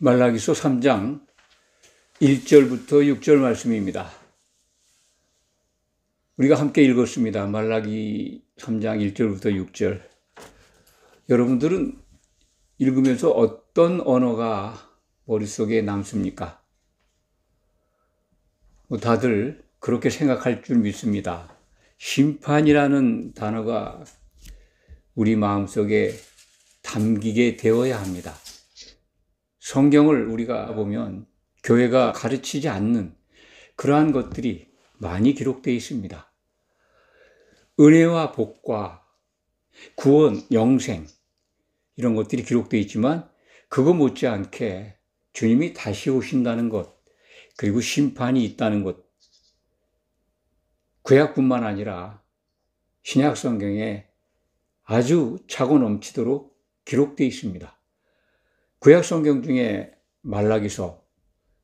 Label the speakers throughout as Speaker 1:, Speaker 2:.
Speaker 1: 말라기서 3장 1절부터 6절 말씀입니다. 우리가 함께 읽었습니다. 말라기 3장 1절부터 6절. 여러분들은 읽으면서 어떤 언어가 머릿속에 남습니까? 다들 그렇게 생각할 줄 믿습니다. 심판이라는 단어가 우리 마음속에 담기게 되어야 합니다. 성경을 우리가 보면 교회가 가르치지 않는 그러한 것들이 많이 기록되어 있습니다. 은혜와 복과 구원, 영생 이런 것들이 기록되어 있지만 그거 못지않게 주님이 다시 오신다는 것, 그리고 심판이 있다는 것, 구약뿐만 아니라 신약 성경에 아주 차고 넘치도록 기록되어 있습니다. 구약 성경 중에 말라기서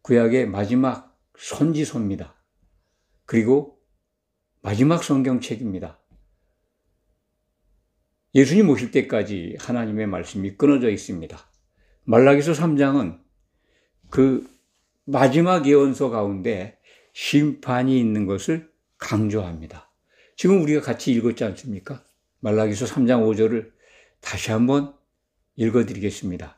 Speaker 1: 구약의 마지막 선지서입니다. 그리고 마지막 성경책입니다. 예수님 오실 때까지 하나님의 말씀이 끊어져 있습니다. 말라기서 3장은 그 마지막 예언서 가운데 심판이 있는 것을 강조합니다. 지금 우리가 같이 읽었지 않습니까? 말라기서 3장 5절을 다시 한번 읽어드리겠습니다.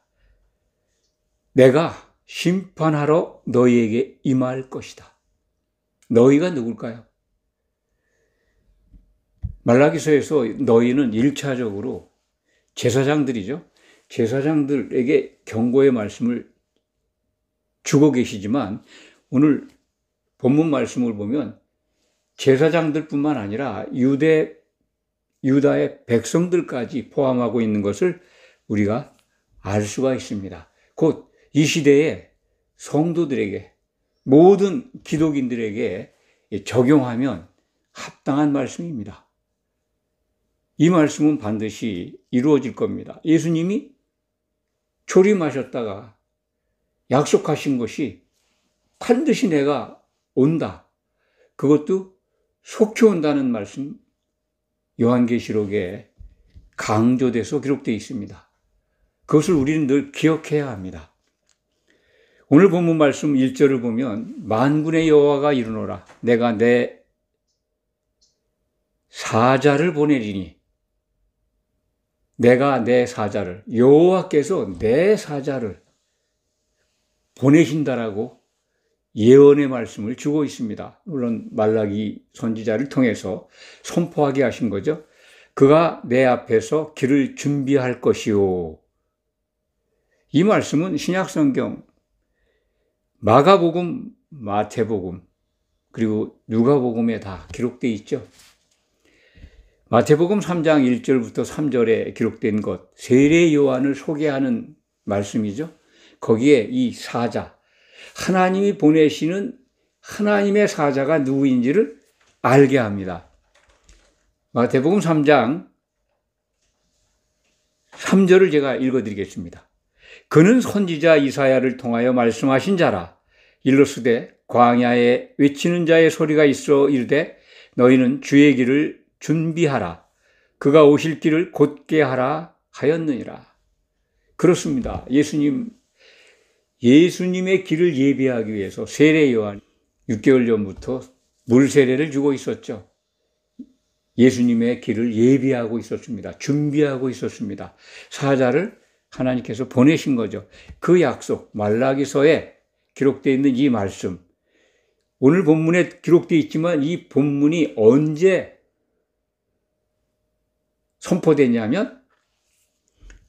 Speaker 1: 내가 심판하러 너희에게 임할 것이다. 너희가 누굴까요? 말라기서에서 너희는 1차적으로 제사장들이죠. 제사장들에게 경고의 말씀을 주고 계시지만 오늘 본문 말씀을 보면 제사장들뿐만 아니라 유다의 백성들까지 포함하고 있는 것을 우리가 알 수가 있습니다. 곧 이 시대의 성도들에게, 모든 기독인들에게 적용하면 합당한 말씀입니다. 이 말씀은 반드시 이루어질 겁니다. 예수님이 초림하셨다가 약속하신 것이 반드시 내가 온다. 그것도 속히 온다는 말씀, 요한계시록에 강조돼서 기록되어 있습니다. 그것을 우리는 늘 기억해야 합니다. 오늘 본문 말씀 1절을 보면 만군의 여호와가 이르노라. 내가 내 사자를 보내리니, 내가 내 사자를, 여호와께서 내 사자를 보내신다라고 예언의 말씀을 주고 있습니다. 물론 말라기 선지자를 통해서 선포하게 하신 거죠. 그가 내 앞에서 길을 준비할 것이요. 이 말씀은 신약성경 마가복음, 마태복음, 그리고 누가복음에 다 기록되어 있죠. 마태복음 3장 1절부터 3절에 기록된 것, 세례 요한을 소개하는 말씀이죠. 거기에 이 사자, 하나님이 보내시는 하나님의 사자가 누구인지를 알게 합니다. 마태복음 3장 3절을 제가 읽어드리겠습니다. 그는 선지자 이사야를 통하여 말씀하신 자라. 일러스되 광야에 외치는 자의 소리가 있어 이르되 너희는 주의 길을 준비하라. 그가 오실 길을 곧게 하라 하였느니라. 그렇습니다. 예수님의 길을 예비하기 위해서 세례 요한 6개월 전부터 물 세례를 주고 있었죠. 예수님의 길을 예비하고 있었습니다. 준비하고 있었습니다. 사자를 하나님께서 보내신 거죠. 그 약속, 말라기서에 기록되어 있는 이 말씀, 오늘 본문에 기록되어 있지만 이 본문이 언제 선포되냐면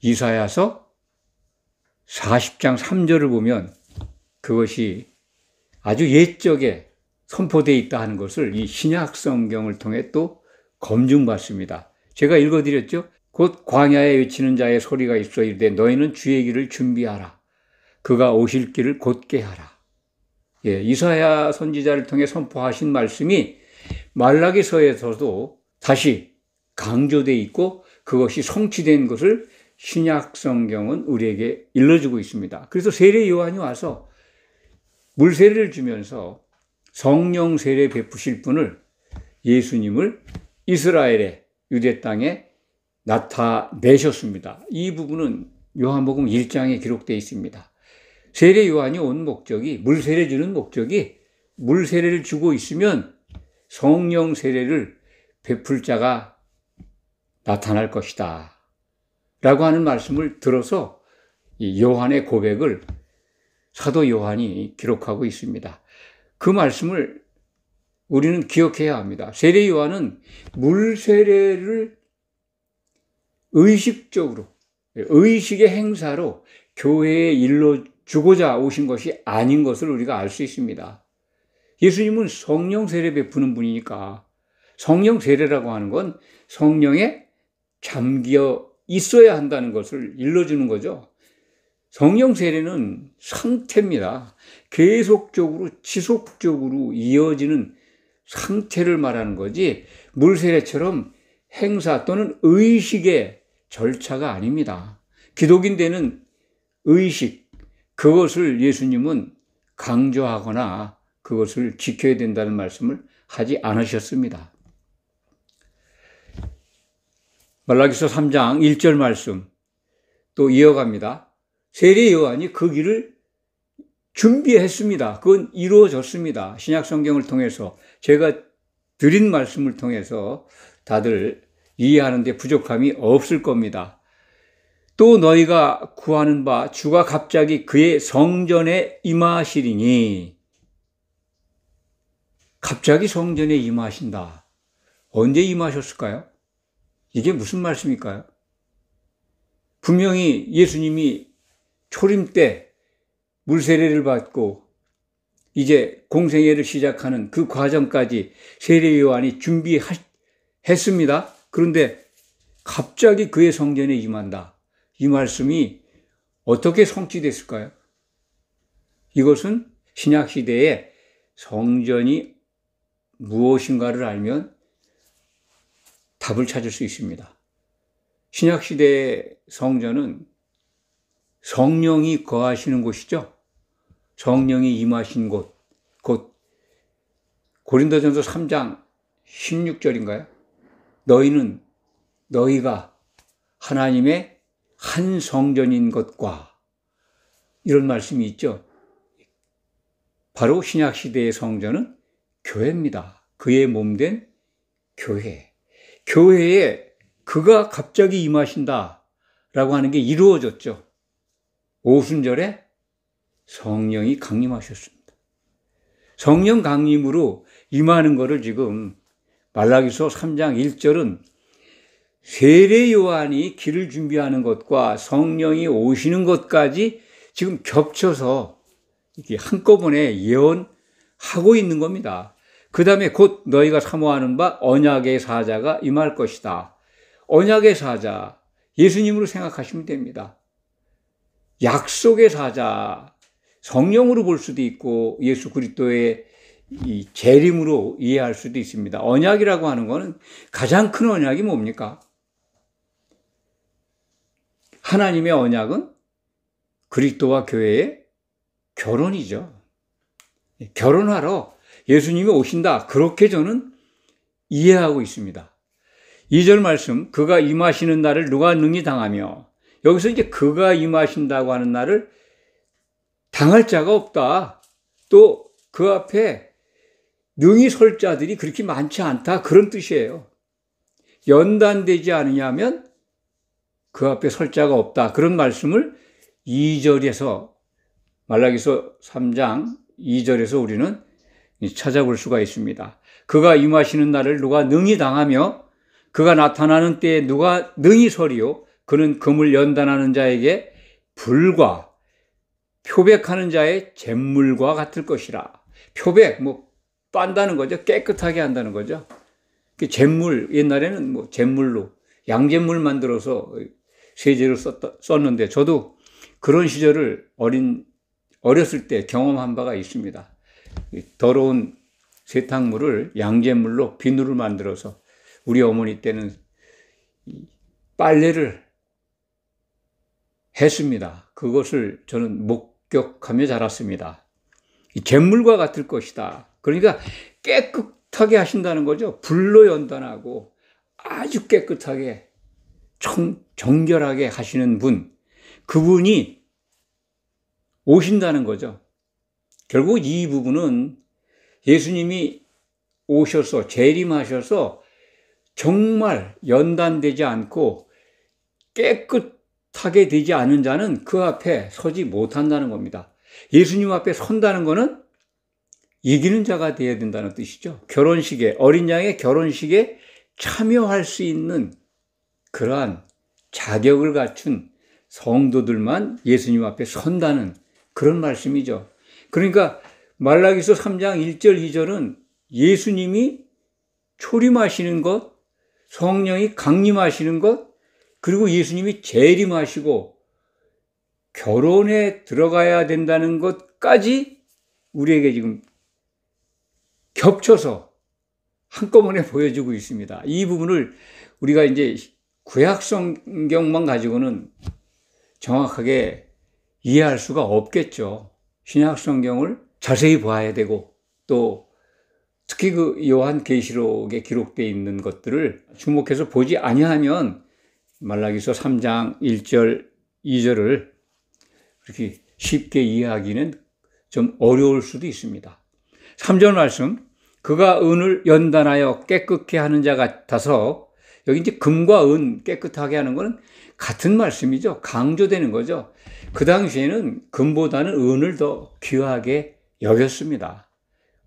Speaker 1: 이사야서 40장 3절을 보면 그것이 아주 옛적에 선포되어 있다 하는 것을 이 신약 성경을 통해 또 검증받습니다. 제가 읽어드렸죠. 곧 광야에 외치는 자의 소리가 있어 이르되 너희는 주의 길을 준비하라. 그가 오실 길을 곧게 하라. 이사야 선지자를 통해 선포하신 말씀이 말라기서에서도 다시 강조되어 있고 그것이 성취된 것을 신약 성경은 우리에게 일러주고 있습니다. 그래서 세례 요한이 와서 물 세례를 주면서 성령 세례 베푸실 분을, 예수님을 이스라엘의 유대 땅에 나타내셨습니다. 이 부분은 요한복음 1장에 기록되어 있습니다. 세례 요한이 온 목적이, 물 세례 주는 목적이, 물 세례를 주고 있으면 성령 세례를 베풀 자가 나타날 것이다 라고 하는 말씀을 들어서 이 요한의 고백을 사도 요한이 기록하고 있습니다. 그 말씀을 우리는 기억해야 합니다. 세례 요한은 물 세례를 의식적으로, 의식의 행사로 교회에 일러주고자 오신 것이 아닌 것을 우리가 알 수 있습니다. 예수님은 성령 세례 베푸는 분이니까 성령 세례라고 하는 건 성령에 잠겨 있어야 한다는 것을 일러주는 거죠. 성령 세례는 상태입니다. 계속적으로 지속적으로 이어지는 상태를 말하는 거지 물 세례처럼 행사 또는 의식의 절차가 아닙니다. 기독인 되는 의식, 그것을 예수님은 강조하거나 그것을 지켜야 된다는 말씀을 하지 않으셨습니다. 말라기서 3장 1절 말씀 또 이어갑니다. 세례 요한이 그 길을 준비했습니다. 그건 이루어졌습니다. 신약 성경을 통해서 제가 드린 말씀을 통해서 다들 이해하는 데 부족함이 없을 겁니다. 또 너희가 구하는 바 주가 갑자기 그의 성전에 임하시리니. 갑자기 성전에 임하신다. 언제 임하셨을까요? 이게 무슨 말씀일까요? 분명히 예수님이 초림 때 물세례를 받고 이제 공생애를 시작하는 그 과정까지 세례 요한이 준비했습니다. 그런데 갑자기 그의 성전에 임한다. 이 말씀이 어떻게 성취됐을까요? 이것은 신약시대에 성전이 무엇인가를 알면 답을 찾을 수 있습니다. 신약시대의 성전은 성령이 거하시는 곳이죠. 성령이 임하신 곳, 곧 고린도전서 3장 16절인가요? 너희가 하나님의 한 성전인 것과, 이런 말씀이 있죠. 바로 신약시대의 성전은 교회입니다. 그의 몸된 교회. 교회에 그가 갑자기 임하신다라고 하는 게 이루어졌죠. 오순절에 성령이 강림하셨습니다. 성령 강림으로 임하는 것을 지금 말라기서 3장 1절은 세례 요한이 길을 준비하는 것과 성령이 오시는 것까지 지금 겹쳐서 이렇게 한꺼번에 예언하고 있는 겁니다. 그 다음에 곧 너희가 사모하는 바 언약의 사자가 임할 것이다. 언약의 사자, 예수님으로 생각하시면 됩니다. 약속의 사자, 성령으로 볼 수도 있고 예수 그리스도의 이 재림으로 이해할 수도 있습니다. 언약이라고 하는 것은 가장 큰 언약이 뭡니까? 하나님의 언약은 그리스도와 교회의 결혼이죠. 결혼하러 예수님이 오신다. 그렇게 저는 이해하고 있습니다. 2절 말씀, 그가 임하시는 날을 누가 능히 당하며, 여기서 이제 그가 임하신다고 하는 날을 당할 자가 없다. 또 그 앞에 능히 설 자들이 그렇게 많지 않다. 그런 뜻이에요. 연단되지 않으냐면 그 앞에 설 자가 없다. 그런 말씀을 2절에서, 말라기서 3장 2절에서 우리는 찾아볼 수가 있습니다. 그가 임하시는 날을 누가 능히 당하며 그가 나타나는 때에 누가 능히 서리요. 그는 금을 연단하는 자에게 불과 표백하는 자의 잿물과 같을 것이라. 표백, 빤다는 거죠. 깨끗하게 한다는 거죠. 잿물, 옛날에는 잿물로, 양잿물 만들어서 세제로 썼는데, 저도 그런 시절을 어렸을 때 경험한 바가 있습니다. 더러운 세탁물을 양잿물로 비누를 만들어서 우리 어머니 때는 빨래를 했습니다. 그것을 저는 목격하며 자랐습니다. 잿물과 같을 것이다. 그러니까 깨끗하게 하신다는 거죠. 불로 연단하고 아주 깨끗하게 정결하게 하시는 분, 그분이 오신다는 거죠. 결국 이 부분은 예수님이 오셔서 재림하셔서 정말 연단되지 않고 깨끗하게 되지 않은 자는 그 앞에 서지 못한다는 겁니다. 예수님 앞에 선다는 것은 이기는 자가 되어야 된다는 뜻이죠. 결혼식에, 어린 양의 결혼식에 참여할 수 있는 그러한 자격을 갖춘 성도들만 예수님 앞에 선다는 그런 말씀이죠. 그러니까 말라기서 3장 1절 2절은 예수님이 초림하시는 것, 성령이 강림하시는 것, 그리고 예수님이 재림하시고 결혼에 들어가야 된다는 것까지 우리에게 지금 겹쳐서 한꺼번에 보여주고 있습니다. 이 부분을 우리가 이제 구약 성경만 가지고는 정확하게 이해할 수가 없겠죠. 신약 성경을 자세히 봐야 되고 또 특히 그 요한계시록에 기록되어 있는 것들을 주목해서 보지 아니하면 말라기서 3장 1절 2절을 그렇게 쉽게 이해하기는 좀 어려울 수도 있습니다. 3절 말씀, 그가 은을 연단하여 깨끗게 하는 자 같아서, 여기 이제 금과 은 깨끗하게 하는 것은 같은 말씀이죠. 강조되는 거죠. 그 당시에는 금보다는 은을 더 귀하게 여겼습니다.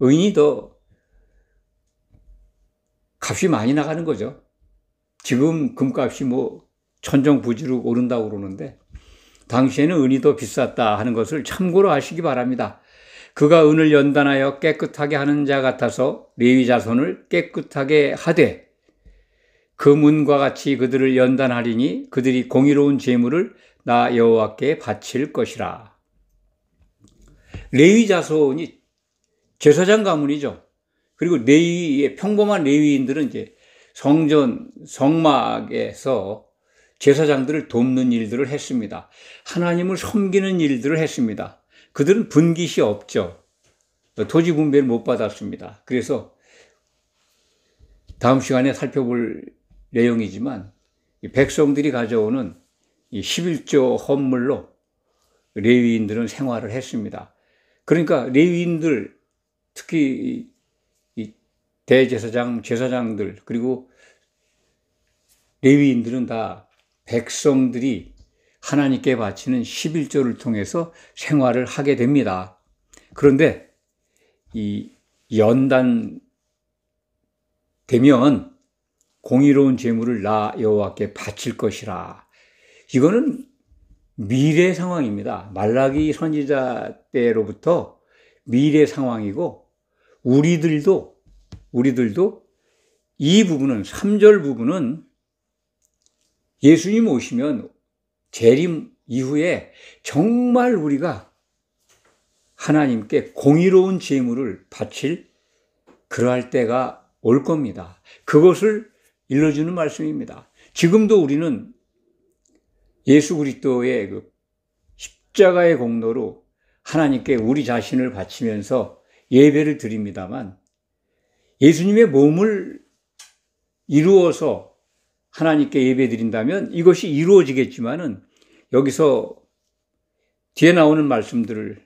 Speaker 1: 은이 더 값이 많이 나가는 거죠. 지금 금값이 뭐 천정부지로 오른다고 그러는데 당시에는 은이 더 비쌌다 하는 것을 참고로 하시기 바랍니다. 그가 은을 연단하여 깨끗하게 하는 자 같아서 레위 자손을 깨끗하게 하되 금은과 같이 그들을 연단하리니 그들이 공의로운 제물을 나 여호와께 바칠 것이라. 레위 자손이 제사장 가문이죠. 그리고 레위의 평범한 레위인들은 이제 성전 성막에서 제사장들을 돕는 일들을 했습니다. 하나님을 섬기는 일들을 했습니다. 그들은 분깃이 없죠. 토지 분배를 못 받았습니다. 그래서 다음 시간에 살펴볼 내용이지만 백성들이 가져오는 이 11조 헌물로 레위인들은 생활을 했습니다. 그러니까 레위인들, 특히 이 대제사장, 제사장들, 그리고 레위인들은 다 백성들이 하나님께 바치는 11조를 통해서 생활을 하게 됩니다. 그런데 이 연단 되면 공의로운 제물을 나 여호와께 바칠 것이라. 이거는 미래 상황입니다. 말라기 선지자 때로부터 미래 상황이고 우리들도 이 부분은 3절 부분은 예수님 오시면 재림 이후에 정말 우리가 하나님께 공의로운 제물을 바칠 그러할 때가 올 겁니다. 그것을 일러주는 말씀입니다. 지금도 우리는 예수 그리스도의 그 십자가의 공로로 하나님께 우리 자신을 바치면서 예배를 드립니다만 예수님의 몸을 이루어서 하나님께 예배 드린다면 이것이 이루어지겠지만은 여기서 뒤에 나오는 말씀들을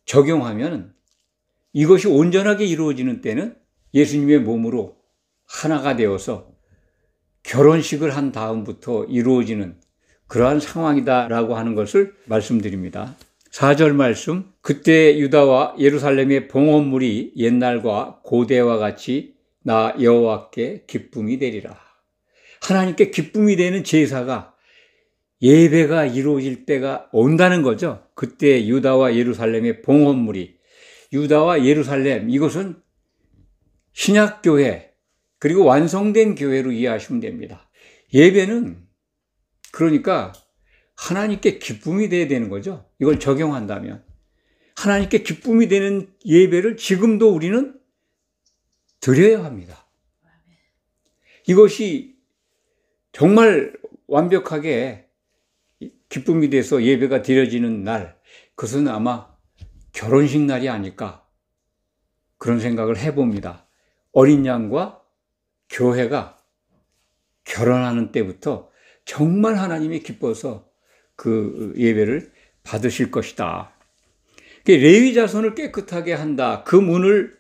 Speaker 1: 적용하면 이것이 온전하게 이루어지는 때는 예수님의 몸으로 하나가 되어서 결혼식을 한 다음부터 이루어지는 그러한 상황이다라고 하는 것을 말씀드립니다. 4절 말씀, 그때 유다와 예루살렘의 봉헌물이 옛날과 고대와 같이 나 여호와께 기쁨이 되리라. 하나님께 기쁨이 되는 제사가 예배가 이루어질 때가 온다는 거죠. 그때 유다와 예루살렘의 봉헌물이, 유다와 예루살렘, 이것은 신약교회 그리고 완성된 교회로 이해하시면 됩니다. 예배는 그러니까 하나님께 기쁨이 돼야 되는 거죠. 이걸 적용한다면 하나님께 기쁨이 되는 예배를 지금도 우리는 드려야 합니다. 이것이 정말 완벽하게 기쁨이 돼서 예배가 드려지는 날, 그것은 아마 결혼식 날이 아닐까 그런 생각을 해봅니다. 어린 양과 교회가 결혼하는 때부터 정말 하나님이 기뻐서 그 예배를 받으실 것이다. 레위 자손을 깨끗하게 한다. 그 문을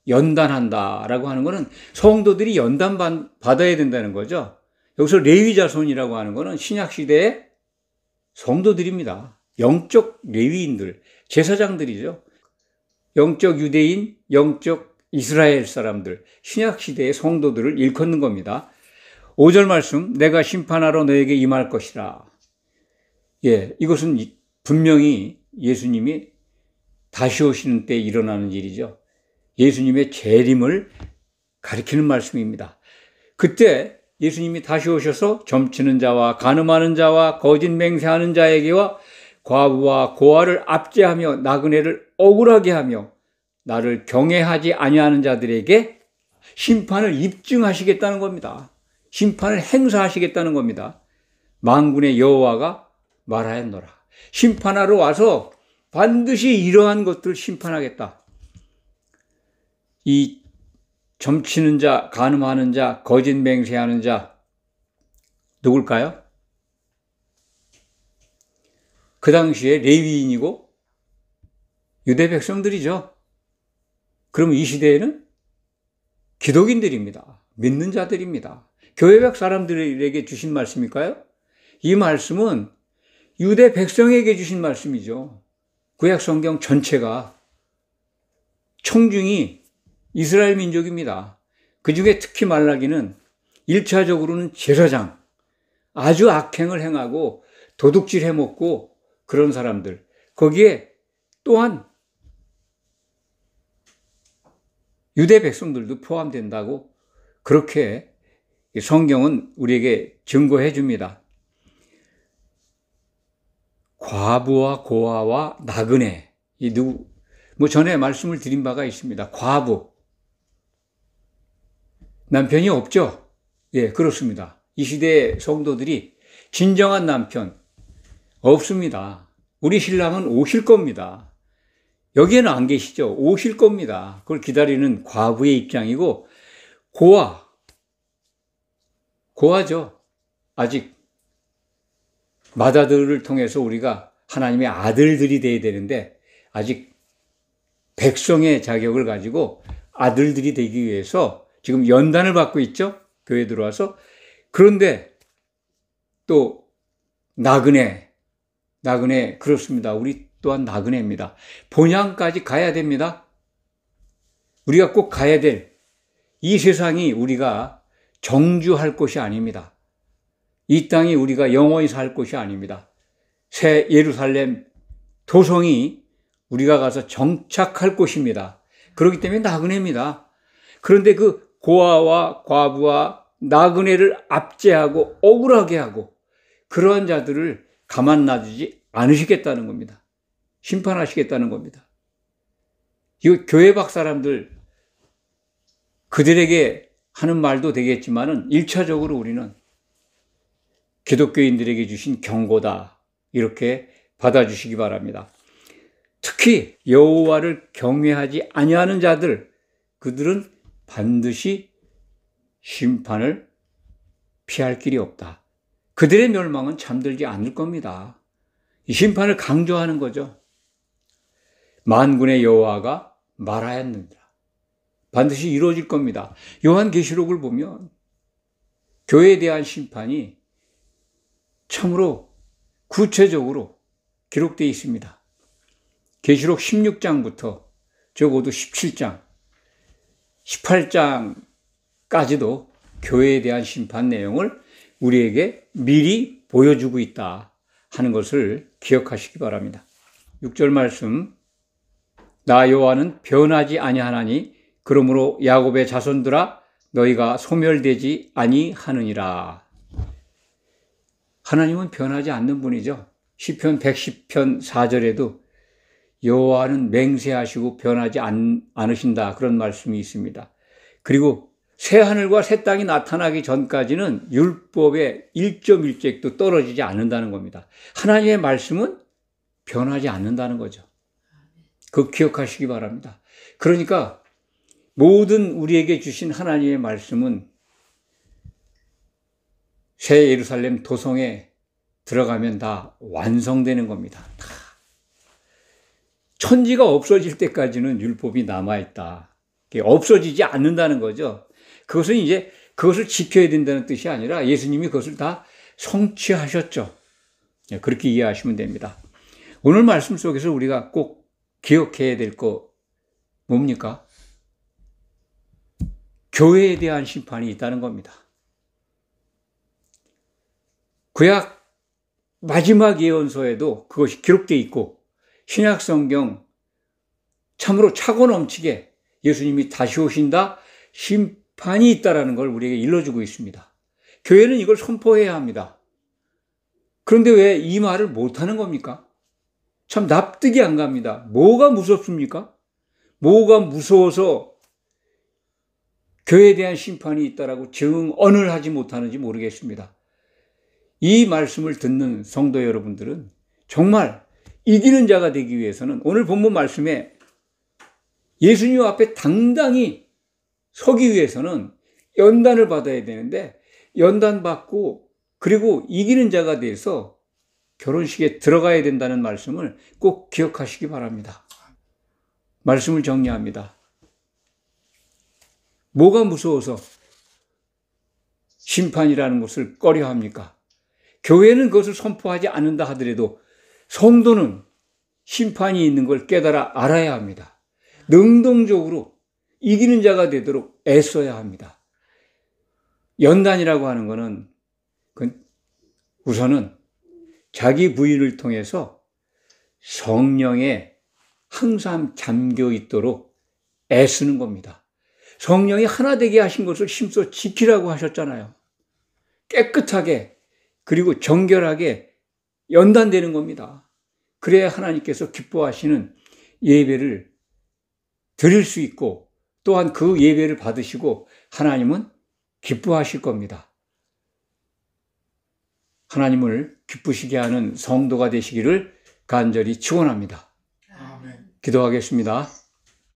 Speaker 1: 연단한다라고 하는 것은 성도들이 연단 받아야 된다는 거죠. 여기서 레위 자손이라고 하는 것은 신약 시대의 성도들입니다. 영적 레위인들, 제사장들이죠. 영적 유대인, 영적 이스라엘 사람들, 신약 시대의 성도들을 일컫는 겁니다. 5절 말씀, 내가 심판하러 너에게 임할 것이라. 예, 이것은 분명히 예수님이 다시 오시는 때 일어나는 일이죠. 예수님의 재림을 가리키는 말씀입니다. 그때 예수님이 다시 오셔서 점치는 자와 간음하는 자와 거짓 맹세하는 자에게와 과부와 고아를 압제하며 나그네를 억울하게 하며 나를 경외하지 아니하는 자들에게 심판을 입증하시겠다는 겁니다. 심판을 행사하시겠다는 겁니다. 만군의 여호와가 말하였노라. 심판하러 와서 반드시 이러한 것들을 심판하겠다. 이 점치는 자, 간음하는 자, 거짓 맹세하는 자 누굴까요? 그 당시에 레위인이고 유대 백성들이죠. 그럼 이 시대에는 기독인들입니다. 믿는 자들입니다. 교회백 사람들에게 주신 말씀일까요? 이 말씀은 유대 백성에게 주신 말씀이죠. 구약 성경 전체가 청중이 이스라엘 민족입니다. 그 중에 특히 말라기는 1차적으로는 제사장, 아주 악행을 행하고 도둑질 해먹고 그런 사람들, 거기에 또한 유대 백성들도 포함된다고 그렇게 성경은 우리에게 증거해 줍니다. 과부와 고아와 나그네, 전에 말씀을 드린 바가 있습니다. 과부, 남편이 없죠? 예, 그렇습니다. 이 시대의 성도들이 진정한 남편 없습니다. 우리 신랑은 오실 겁니다. 여기에는 안 계시죠? 오실 겁니다. 그걸 기다리는 과부의 입장이고, 고아죠. 아직 맏아들을 통해서 우리가 하나님의 아들들이 돼야 되는데 아직 백성의 자격을 가지고 아들들이 되기 위해서 지금 연단을 받고 있죠. 교회에 들어와서. 그런데 또 나그네 그렇습니다. 우리 또한 나그네입니다. 본향까지 가야 됩니다. 우리가 꼭 가야 될 이 세상이 우리가 정주할 곳이 아닙니다. 이 땅이 우리가 영원히 살 곳이 아닙니다. 새 예루살렘 도성이 우리가 가서 정착할 곳입니다. 그렇기 때문에 나그네입니다. 그런데 그 고아와 과부와 나그네를 압제하고 억울하게 하고 그러한 자들을 가만 놔두지 않으시겠다는 겁니다. 심판하시겠다는 겁니다. 이 교회 박 사람들 그들에게 하는 말도 되겠지만은 1차적으로 우리는 기독교인들에게 주신 경고다. 이렇게 받아주시기 바랍니다. 특히 여호와를 경외하지 아니하는 자들, 그들은 반드시 심판을 피할 길이 없다. 그들의 멸망은 잠들지 않을 겁니다. 이 심판을 강조하는 거죠. 만군의 여호와가 말하였느니라. 반드시 이루어질 겁니다. 요한계시록을 보면 교회에 대한 심판이 참으로 구체적으로 기록되어 있습니다. 계시록 16장부터 적어도 17장, 18장까지도 교회에 대한 심판 내용을 우리에게 미리 보여주고 있다 하는 것을 기억하시기 바랍니다. 6절 말씀, 나 여호와는 변하지 아니하나니 그러므로 야곱의 자손들아 너희가 소멸되지 아니하느니라. 하나님은 변하지 않는 분이죠. 시편 110편 4절에도 여호와는 맹세하시고 변하지 않으신다 그런 말씀이 있습니다. 그리고 새 하늘과 새 땅이 나타나기 전까지는 율법의 1.1잭도 떨어지지 않는다는 겁니다. 하나님의 말씀은 변하지 않는다는 거죠. 그거 기억하시기 바랍니다. 그러니까 모든 우리에게 주신 하나님의 말씀은 새 예루살렘 도성에 들어가면 다 완성되는 겁니다. 다. 천지가 없어질 때까지는 율법이 남아있다. 없어지지 않는다는 거죠. 그것은 이제 그것을 지켜야 된다는 뜻이 아니라 예수님이 그것을 다 성취하셨죠. 그렇게 이해하시면 됩니다. 오늘 말씀 속에서 우리가 꼭 기억해야 될 거 뭡니까? 교회에 대한 심판이 있다는 겁니다. 구약 마지막 예언서에도 그것이 기록되어 있고 신약 성경 참으로 차고 넘치게 예수님이 다시 오신다, 심판이 있다는 걸 우리에게 일러주고 있습니다. 교회는 이걸 선포해야 합니다. 그런데 왜 이 말을 못하는 겁니까? 참 납득이 안 갑니다. 뭐가 무섭습니까? 뭐가 무서워서 교회에 대한 심판이 있다라고 증언을 하지 못하는지 모르겠습니다. 이 말씀을 듣는 성도 여러분들은 정말 이기는 자가 되기 위해서는 오늘 본문 말씀에 예수님 앞에 당당히 서기 위해서는 연단을 받아야 되는데 연단 받고 그리고 이기는 자가 돼서 결혼식에 들어가야 된다는 말씀을 꼭 기억하시기 바랍니다. 말씀을 정리합니다. 뭐가 무서워서 심판이라는 것을 꺼려합니까? 교회는 그것을 선포하지 않는다 하더라도 성도는 심판이 있는 걸 깨달아 알아야 합니다. 능동적으로 이기는 자가 되도록 애써야 합니다. 연단이라고 하는 것은 우선은 자기 부인을 통해서 성령에 항상 잠겨 있도록 애쓰는 겁니다. 성령이 하나 되게 하신 것을 힘써 지키라고 하셨잖아요. 깨끗하게 그리고 정결하게 연단되는 겁니다. 그래야 하나님께서 기뻐하시는 예배를 드릴 수 있고 또한 그 예배를 받으시고 하나님은 기뻐하실 겁니다. 하나님을 기쁘시게 하는 성도가 되시기를 간절히 축원합니다. 기도하겠습니다.